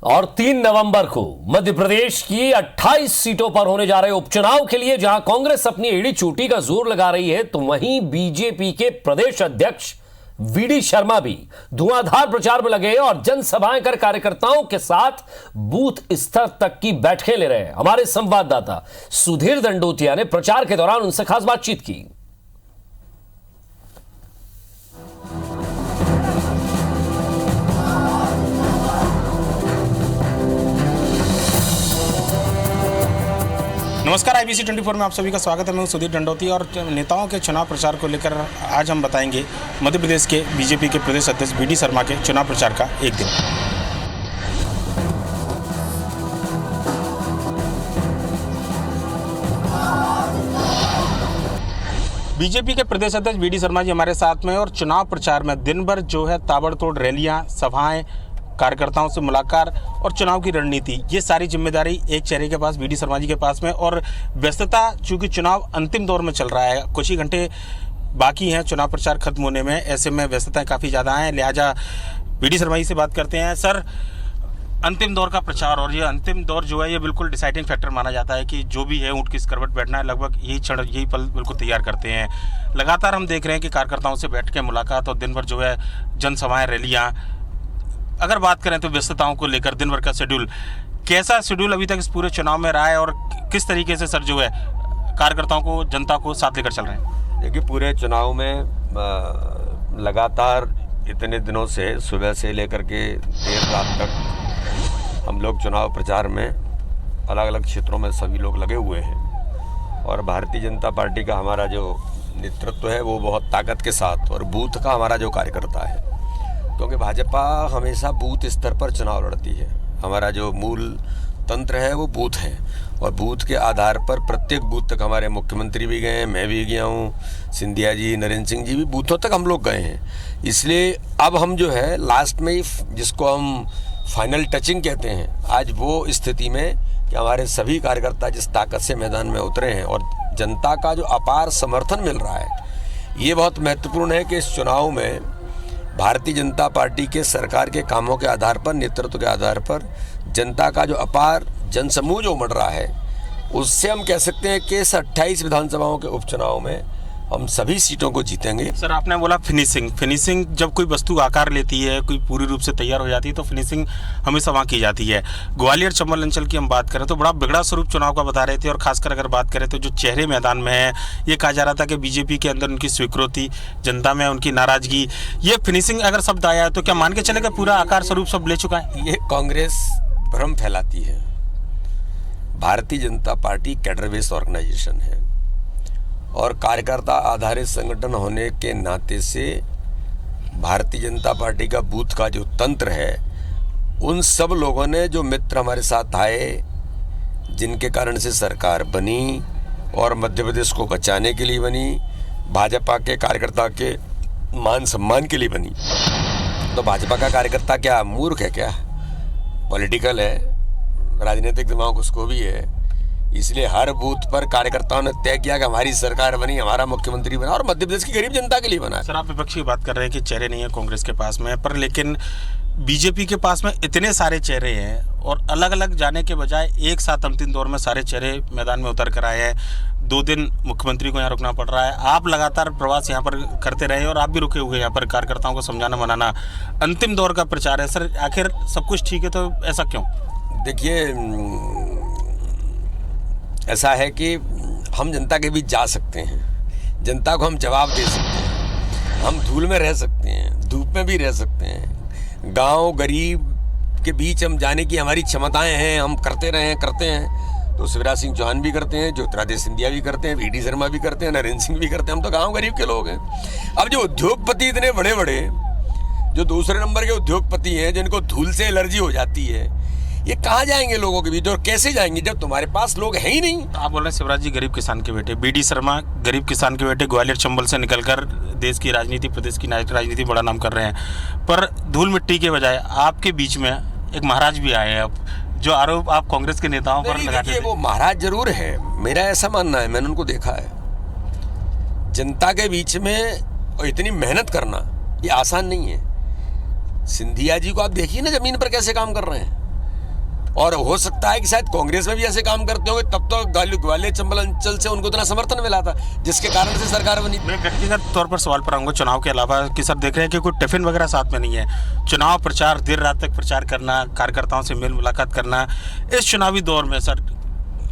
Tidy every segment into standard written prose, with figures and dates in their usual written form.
और 3 नवंबर को मध्य प्रदेश की 28 सीटों पर होने जा रहे उपचुनाव के लिए जहां कांग्रेस अपनी एड़ी चोटी का जोर लगा रही है, तो वहीं बीजेपी के प्रदेश अध्यक्ष वीडी शर्मा भी धुआंधार प्रचार में लगे और जनसभाएं कर कार्यकर्ताओं के साथ बूथ स्तर तक की बैठकें ले रहे हैं। हमारे संवाददाता सुधीर दंडोतिया ने प्रचार के दौरान उनसे खास बातचीत की। नमस्कार, IBC 24 में आप सभी का स्वागत है। मैं सुधीर दंडोतिया और नेताओं के चुनाव प्रचार को लेकर आज हम बताएंगे मध्य प्रदेश के बीजेपी के प्रदेश अध्यक्ष वीडी शर्मा के चुनाव प्रचार का एक दिन। बीजेपी के प्रदेश अध्यक्ष वीडी शर्मा जी हमारे साथ में और चुनाव प्रचार में दिन भर जो है ताबड़तोड़ रैलियां, सभाएं, कार्यकर्ताओं से मुलाकात और चुनाव की रणनीति, ये सारी जिम्मेदारी एक चेहरे के पास वीडी शर्मा जी के पास में। और व्यस्तता, चूंकि चुनाव अंतिम दौर में चल रहा है, कुछ ही घंटे बाकी हैं चुनाव प्रचार खत्म होने में, ऐसे में व्यस्तताएं काफ़ी ज़्यादा हैं। लिहाजा वीडी शर्मा जी से बात करते हैं। सर, अंतिम दौर का प्रचार और ये अंतिम दौर जो है ये बिल्कुल डिसाइडिंग फैक्टर माना जाता है कि जो भी है ऊँट किस करवट बैठना है, लगभग यही क्षण, यही पल बिल्कुल तैयार करते हैं। लगातार हम देख रहे हैं कि कार्यकर्ताओं से बैठ के मुलाकात और दिन भर जो है जनसभाएँ, रैलियाँ। अगर बात करें तो व्यस्तताओं को लेकर दिन भर का शेड्यूल, कैसा शेड्यूल अभी तक इस पूरे चुनाव में रहा है और किस तरीके से सर जो है कार्यकर्ताओं को, जनता को साथ लेकर चल रहे हैं? देखिए, पूरे चुनाव में लगातार इतने दिनों से सुबह से लेकर के देर रात तक हम लोग चुनाव प्रचार में अलग अलग क्षेत्रों में सभी लोग लगे हुए हैं। और भारतीय जनता पार्टी का हमारा जो नेतृत्व है वो बहुत ताकत के साथ, और बूथ का हमारा जो कार्यकर्ता है, क्योंकि भाजपा हमेशा बूथ स्तर पर चुनाव लड़ती है। हमारा जो मूल तंत्र है वो बूथ है, और बूथ के आधार पर प्रत्येक बूथ तक हमारे मुख्यमंत्री भी गए हैं, मैं भी गया हूँ, सिंधिया जी, नरेंद्र सिंह जी भी बूथों तक हम लोग गए हैं। इसलिए अब हम जो है लास्ट में, जिसको हम फाइनल टचिंग कहते हैं, आज वो स्थिति में कि हमारे सभी कार्यकर्ता जिस ताकत से मैदान में उतरे हैं और जनता का जो अपार समर्थन मिल रहा है, ये बहुत महत्वपूर्ण है कि इस चुनाव में भारतीय जनता पार्टी के सरकार के कामों के आधार पर, नेतृत्व के आधार पर जनता का जो अपार जनसमूह जो उमड़ रहा है, उससे हम कह सकते हैं कि इस 28 विधानसभाओं के उपचुनाव में हम सभी सीटों को जीतेंगे। सर, आपने बोला फिनिशिंग जब कोई वस्तु आकार लेती है, कोई पूरी रूप से तैयार हो जाती है, तो फिनिशिंग हमेशा वहाँ की जाती है। ग्वालियर चंबल अंचल की हम बात करें तो बड़ा बिगड़ा स्वरूप चुनाव का बता रहे थे, और खासकर अगर बात करें तो जो चेहरे मैदान में है, ये कहा जा रहा था कि बीजेपी के अंदर उनकी स्वीकृति, जनता में उनकी नाराजगी, ये फिनिशिंग अगर शब्द आया है तो क्या मान के चलेगा पूरा आकार स्वरूप सब ले चुका है? ये कांग्रेस भ्रम फैलाती है। Bharatiya Janata party cadre based organisation है और कार्यकर्ता आधारित संगठन होने के नाते से भारतीय जनता पार्टी का बूथ का जो तंत्र है, उन सब लोगों ने, जो मित्र हमारे साथ आए, जिनके कारण से सरकार बनी और मध्य प्रदेश को बचाने के लिए बनी, भाजपा के कार्यकर्ता के मान सम्मान के लिए बनी। तो भाजपा का कार्यकर्ता क्या मूर्ख है क्या? पॉलिटिकल है, राजनीतिक दिमाग उसको भी है। इसलिए हर बूथ पर कार्यकर्ताओं ने तय किया कि हमारी सरकार बनी, हमारा मुख्यमंत्री बना, और मध्य प्रदेश की गरीब जनता के लिए बना। सर, आप विपक्ष की बात कर रहे हैं कि चेहरे नहीं है कांग्रेस के पास में, पर लेकिन बीजेपी के पास में इतने सारे चेहरे हैं और अलग अलग जाने के बजाय एक साथ अंतिम दौर में सारे चेहरे मैदान में उतर कर आए हैं। 2 दिन मुख्यमंत्री को यहाँ रुकना पड़ रहा है। आप लगातार प्रवास यहाँ पर करते रहे और आप भी रुके हुए यहाँ पर कार्यकर्ताओं को समझाना मनाना। अंतिम दौर का प्रचार है सर, आखिर सब कुछ ठीक है तो ऐसा क्यों? देखिए, ऐसा है कि हम जनता के बीच जा सकते हैं, जनता को हम जवाब दे सकते हैं, हम धूल में रह सकते हैं, धूप में भी रह सकते हैं, गांव गरीब के बीच हम जाने की हमारी क्षमताएं हैं, हम करते हैं। तो शिवराज सिंह चौहान भी करते हैं, ज्योतिरादित्य सिंधिया भी करते हैं, वीडी शर्मा भी करते हैं, नरेंद्र सिंह भी करते हैं। हम तो गाँव गरीब के लोग हैं। अब जो उद्योगपति इतने बड़े बड़े, जो दूसरे नंबर के उद्योगपति हैं, जिनको धूल से एलर्जी हो जाती है, ये कहाँ जाएंगे लोगों के बीच और कैसे जाएंगे जब तुम्हारे पास लोग हैं ही नहीं? आप बोल रहे हैं शिवराज जी गरीब किसान के बेटे, वीडी शर्मा गरीब किसान के बेटे, ग्वालियर चंबल से निकलकर देश की राजनीति, प्रदेश की राजनीति बड़ा नाम कर रहे हैं, पर धूल मिट्टी के बजाय आपके बीच में एक महाराज भी आए हैं। अब जो आरोप आप कांग्रेस के नेताओं पर लगाते हैं, वो महाराज जरूर है, मेरा ऐसा मानना है, मैंने उनको देखा है। जनता के बीच में और इतनी मेहनत करना ये आसान नहीं है। सिंधिया जी को आप देखिए ना, जमीन पर कैसे काम कर रहे हैं। और हो सकता है कि शायद कांग्रेस में भी ऐसे काम करते होंगे, तब तो ग्वालियर चंबल अंचल से उनको इतना समर्थन मिला था जिसके कारण से सरकार बनी। मैं व्यक्तिगत तौर पर सवाल पर आऊँगा चुनाव के अलावा कि सर देख रहे हैं कि कोई टिफिन वगैरह साथ में नहीं है, चुनाव प्रचार देर रात तक प्रचार करना, कार्यकर्ताओं से मेल मुलाकात करना, इस चुनावी दौर में सर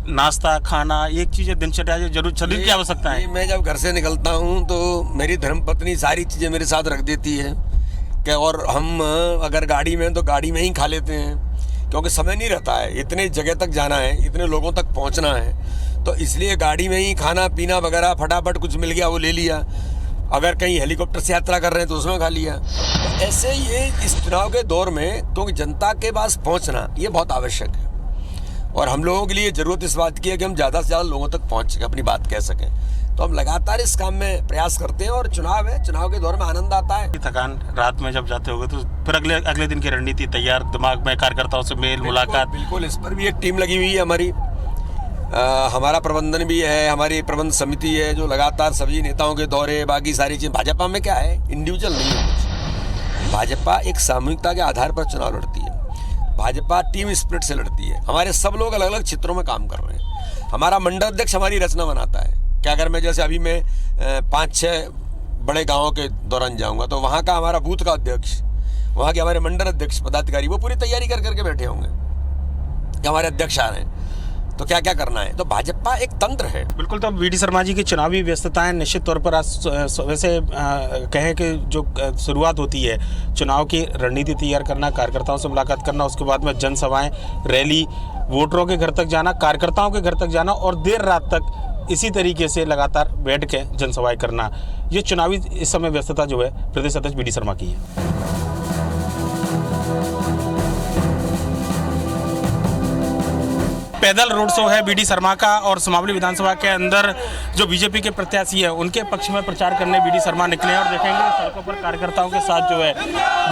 नाश्ता खाना एक चीज़ें दिनचर्या जरूर शरीर की आवश्यकता है। मैं जब घर से निकलता हूँ तो मेरी धर्मपत्नी सारी चीज़ें मेरे साथ रख देती है कि, और हम अगर गाड़ी में तो गाड़ी में ही खा लेते हैं, क्योंकि समय नहीं रहता है, इतने जगह तक जाना है, इतने लोगों तक पहुँचना है, तो इसलिए गाड़ी में ही खाना पीना वगैरह फटाफट कुछ मिल गया वो ले लिया, अगर कहीं हेलीकॉप्टर से यात्रा कर रहे हैं तो उसमें खा लिया। तो ऐसे ये इस चुनाव के दौर में क्योंकि जनता के पास पहुँचना ये बहुत आवश्यक है, और हम लोगों के लिए ज़रूरत इस बात की है कि हम ज़्यादा से ज़्यादा लोगों तक पहुँच सकें, अपनी बात कह सकें, तो हम लगातार इस काम में प्रयास करते हैं। और चुनाव है, चुनाव के दौर में आनंद आता है। थकान रात में जब जाते होगे तो फिर अगले दिन की रणनीति तैयार दिमाग में, कार्यकर्ताओं से मेल मुलाकात। बिल्कुल, इस पर भी एक टीम लगी हुई है हमारी, हमारा प्रबंधन भी है, हमारी प्रबंध समिति है जो लगातार सभी नेताओं के दौरे, बाकी सारी चीज़। भाजपा में क्या है, इंडिविजुअल नहीं है कुछ, भाजपा एक सामूहिकता के आधार पर चुनाव लड़ती है, भाजपा टीम स्पिरिट से लड़ती है। हमारे सब लोग अलग अलग क्षेत्रों में काम कर रहे हैं, हमारा मंडल अध्यक्ष हमारी रचना बनाता है। क्या अगर मैं जैसे अभी मैं 5-6 बड़े गाँवों के दौरान जाऊँगा तो वहाँ का हमारा बूथ का अध्यक्ष, वहाँ के हमारे मंडल अध्यक्ष पदाधिकारी वो पूरी तैयारी कर करके बैठे होंगे कि हमारे अध्यक्ष आ रहे हैं तो क्या क्या करना है। तो भाजपा एक तंत्र है। बिल्कुल। तो वीडी शर्मा जी की चुनावी व्यस्तताएं निश्चित तौर पर आज वैसे कहें कि जो शुरुआत होती है चुनाव की रणनीति तैयार करना, कार्यकर्ताओं से मुलाकात करना, उसके बाद में जनसभाएं, रैली, वोटरों के घर तक जाना, कार्यकर्ताओं के घर तक जाना और देर रात तक इसी तरीके से लगातार बैठ के जनसभाएं करना, ये चुनावी इस समय व्यस्तता जो है प्रदेश अध्यक्ष वीडी शर्मा की है। पैदल रोड शो है वीडी शर्मा का और सुमावली विधानसभा के अंदर जो बीजेपी के प्रत्याशी है उनके पक्ष में प्रचार करने वीडी शर्मा निकले हैं और देखेंगे सड़कों पर कार्यकर्ताओं के साथ जो है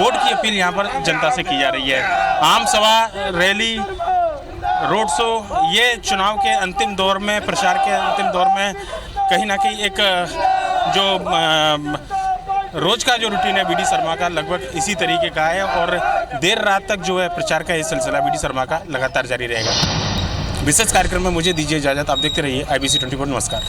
वोट की अपील यहाँ पर जनता से की जा रही है। आम सभा, रैली, रोड शो, ये चुनाव के अंतिम दौर में, प्रचार के अंतिम दौर में कहीं ना कहीं एक जो रोज का जो रूटीन है वीडी शर्मा का लगभग इसी तरीके का है और देर रात तक जो है प्रचार का ये सिलसिला वीडी शर्मा का लगातार जारी रहेगा। विशेष कार्यक्रम में मुझे दीजिए इजाजत। आप देखते रहिए IBC 24। नमस्कार।